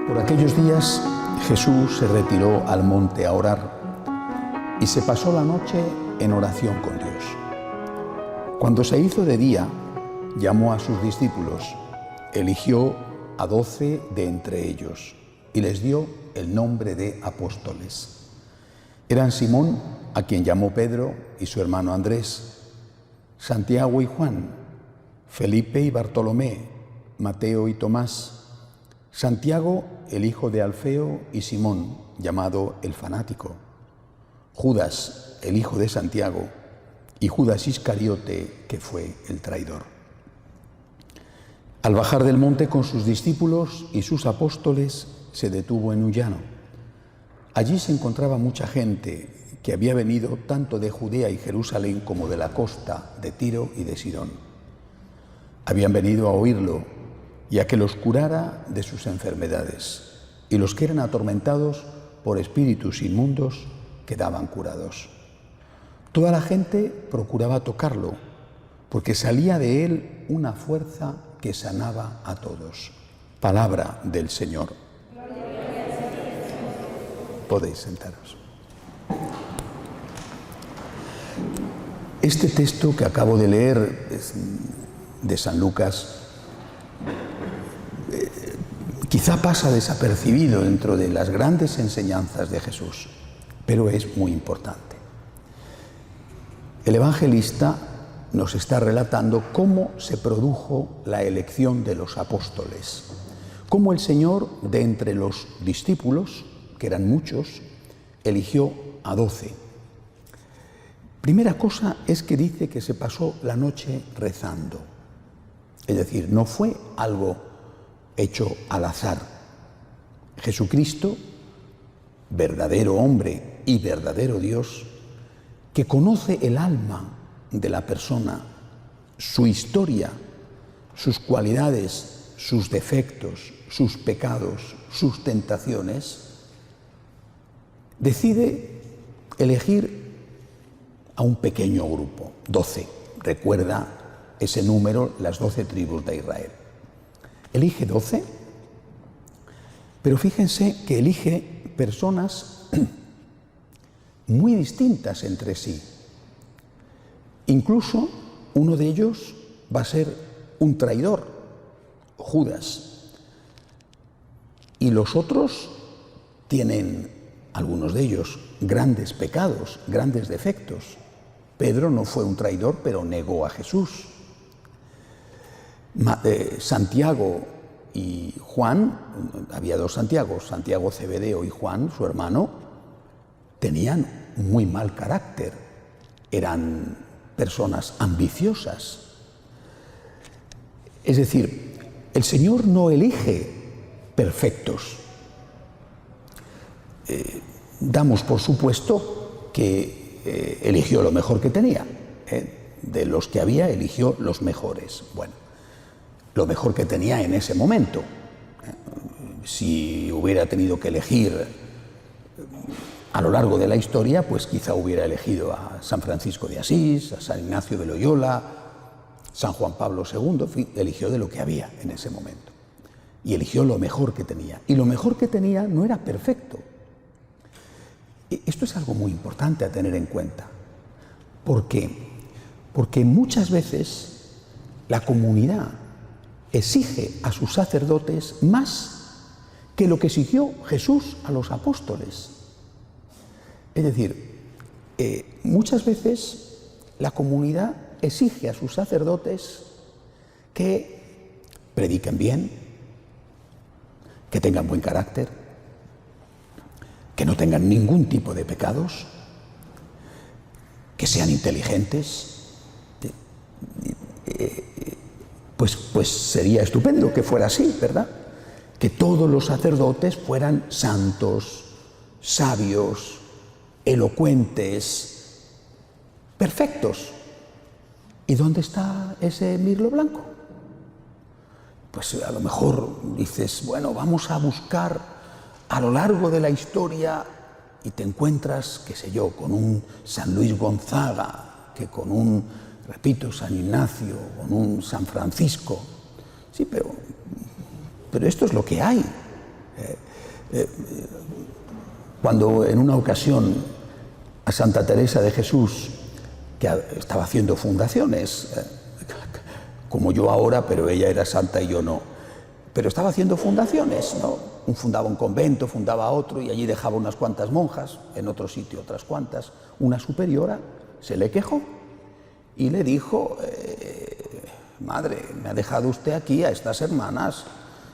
Por aquellos días Jesús se retiró al monte a orar y se pasó la noche en oración con Dios. Cuando se hizo de día, llamó a sus discípulos, eligió a 12 de entre ellos y les dio el nombre de apóstoles. Eran Simón, a quien llamó Pedro, y su hermano Andrés, Santiago y Juan, Felipe y Bartolomé, Mateo y Tomás, Santiago, el hijo de Alfeo, y Simón, llamado el fanático, Judas, el hijo de Santiago, y Judas Iscariote, que fue el traidor. Al bajar del monte con sus discípulos y sus apóstoles, se detuvo en un llano. Allí se encontraba mucha gente que había venido tanto de Judea y Jerusalén como de la costa de Tiro y de Sidón. Habían venido a oírlo y a que los curara de sus enfermedades, y los que eran atormentados por espíritus inmundos quedaban curados. Toda la gente procuraba tocarlo, porque salía de él una fuerza que sanaba a todos. Palabra del Señor. Podéis sentaros. Este texto que acabo de leer es de San Lucas. Quizá pasa desapercibido dentro de las grandes enseñanzas de Jesús, pero es muy importante. El evangelista nos está relatando cómo se produjo la elección de los apóstoles, cómo el Señor, de entre los discípulos, que eran muchos, eligió a 12. Primera cosa es que dice que se pasó la noche rezando. Es decir, no fue algo hecho al azar. Jesucristo, verdadero hombre y verdadero Dios, que conoce el alma de la persona, su historia, sus cualidades, sus defectos, sus pecados, sus tentaciones, decide elegir a un pequeño grupo, 12. Recuerda ese número, las 12 tribus de Israel. Elige 12, pero fíjense que elige personas muy distintas entre sí. Incluso uno de ellos va a ser un traidor, Judas. Y los otros tienen, algunos de ellos, grandes pecados, grandes defectos. Pedro no fue un traidor, pero negó a Jesús. Santiago y Juan, había dos Santiagos, Santiago Cebedeo y Juan, su hermano, tenían muy mal carácter, eran personas ambiciosas. Es decir, el Señor no elige perfectos. Damos por supuesto que eligió lo mejor que tenía. De los que había, eligió los mejores. Bueno, lo mejor que tenía en ese momento. Si hubiera tenido que elegir a lo largo de la historia, pues quizá hubiera elegido a San Francisco de Asís, a San Ignacio de Loyola, San Juan Pablo II, en fin, eligió de lo que había en ese momento. Y eligió lo mejor que tenía. Y lo mejor que tenía no era perfecto. Esto es algo muy importante a tener en cuenta. ¿Por qué? Porque muchas veces la comunidad exige a sus sacerdotes más que lo que exigió Jesús a los apóstoles. Es decir, muchas veces la comunidad exige a sus sacerdotes que prediquen bien, que tengan buen carácter, que no tengan ningún tipo de pecados, que sean inteligentes. Pues sería estupendo que fuera así, ¿verdad? Que todos los sacerdotes fueran santos, sabios, elocuentes, perfectos. ¿Y dónde está ese mirlo blanco? Pues a lo mejor dices, bueno, vamos a buscar a lo largo de la historia y te encuentras, qué sé yo, con un San Luis Gonzaga, que con un, repito, San Ignacio, con un San Francisco. Sí, pero pero esto es lo que hay. Cuando en una ocasión a Santa Teresa de Jesús, que estaba haciendo fundaciones, como yo ahora, pero ella era santa y yo no, pero estaba haciendo fundaciones, ¿no? Fundaba un convento, fundaba otro, y allí dejaba unas cuantas monjas, en otro sitio otras cuantas. Una superiora se le quejó y le dijo: madre, me ha dejado usted aquí a estas hermanas,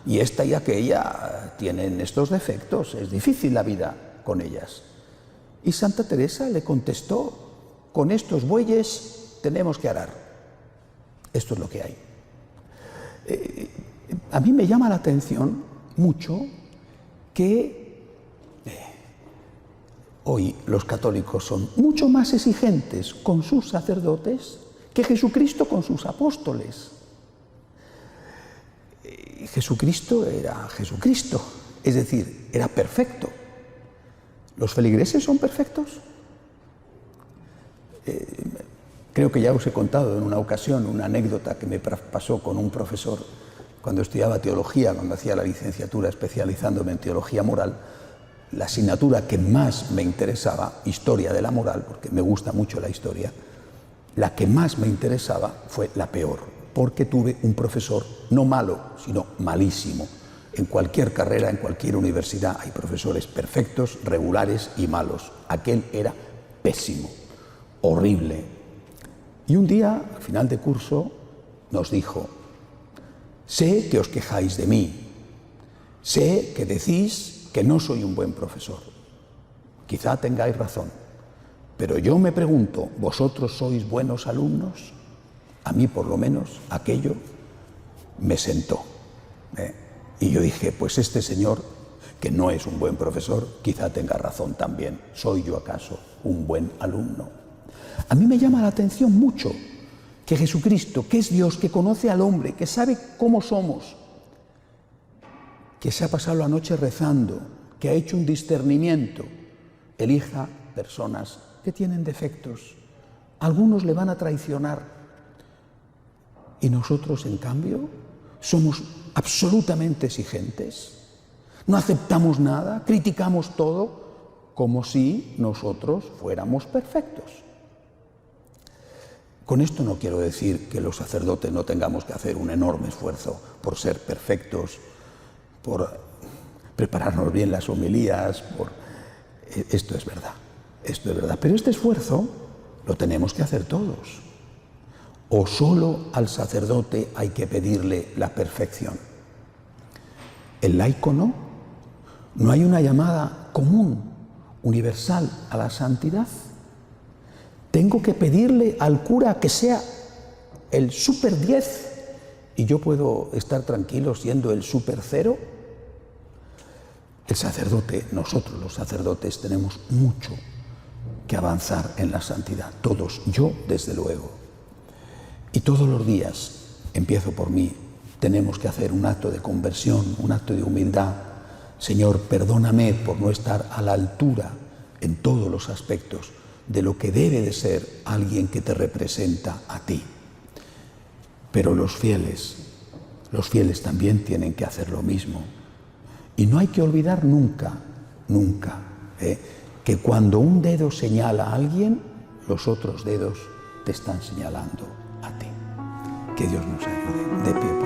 y esta y aquella tienen estos defectos, es difícil la vida con ellas. Y Santa Teresa le contestó: con estos bueyes tenemos que arar. Esto es lo que hay. A mí me llama la atención mucho que hoy los católicos son mucho más exigentes con sus sacerdotes que Jesucristo con sus apóstoles. Jesucristo era Jesucristo, es decir, era perfecto. ¿Los feligreses son perfectos? Creo que ya os he contado en una ocasión una anécdota que me pasó con un profesor cuando estudiaba teología, cuando hacía la licenciatura especializándome en teología moral. La asignatura que más me interesaba, historia de la moral, porque me gusta mucho la historia, la que más me interesaba fue la peor, porque tuve un profesor no malo, sino malísimo. En cualquier carrera, en cualquier universidad, hay profesores perfectos, regulares y malos. Aquel era pésimo, horrible. Y un día, al final de curso, nos dijo: sé que os quejáis de mí, sé que decís que no soy un buen profesor. Quizá tengáis razón, pero yo me pregunto, ¿vosotros sois buenos alumnos? A mí, por lo menos, aquello me sentó. Y yo dije: pues este señor, que no es un buen profesor, quizá tenga razón también. ¿Soy yo acaso un buen alumno? A mí me llama la atención mucho que Jesucristo, que es Dios, que conoce al hombre, que sabe cómo somos, que se ha pasado la noche rezando, que ha hecho un discernimiento, elija personas que tienen defectos. Algunos le van a traicionar. Y nosotros, en cambio, somos absolutamente exigentes. No aceptamos nada, criticamos todo, como si nosotros fuéramos perfectos. Con esto no quiero decir que los sacerdotes no tengamos que hacer un enorme esfuerzo por ser perfectos, por prepararnos bien las homilías, esto es verdad, pero este esfuerzo lo tenemos que hacer todos. ¿O solo al sacerdote hay que pedirle la perfección? ¿El laico no? ¿No hay una llamada común, universal a la santidad? ¿Tengo que pedirle al cura que sea el super 10 y yo puedo estar tranquilo siendo el super 0? El sacerdote, nosotros los sacerdotes, tenemos mucho que avanzar en la santidad. Todos, yo desde luego. Y todos los días, empiezo por mí, tenemos que hacer un acto de conversión, un acto de humildad. Señor, perdóname por no estar a la altura en todos los aspectos de lo que debe de ser alguien que te representa a ti. Pero los fieles también tienen que hacer lo mismo. Y no hay que olvidar nunca, que cuando un dedo señala a alguien, los otros dedos te están señalando a ti. Que Dios nos ayude. De pie.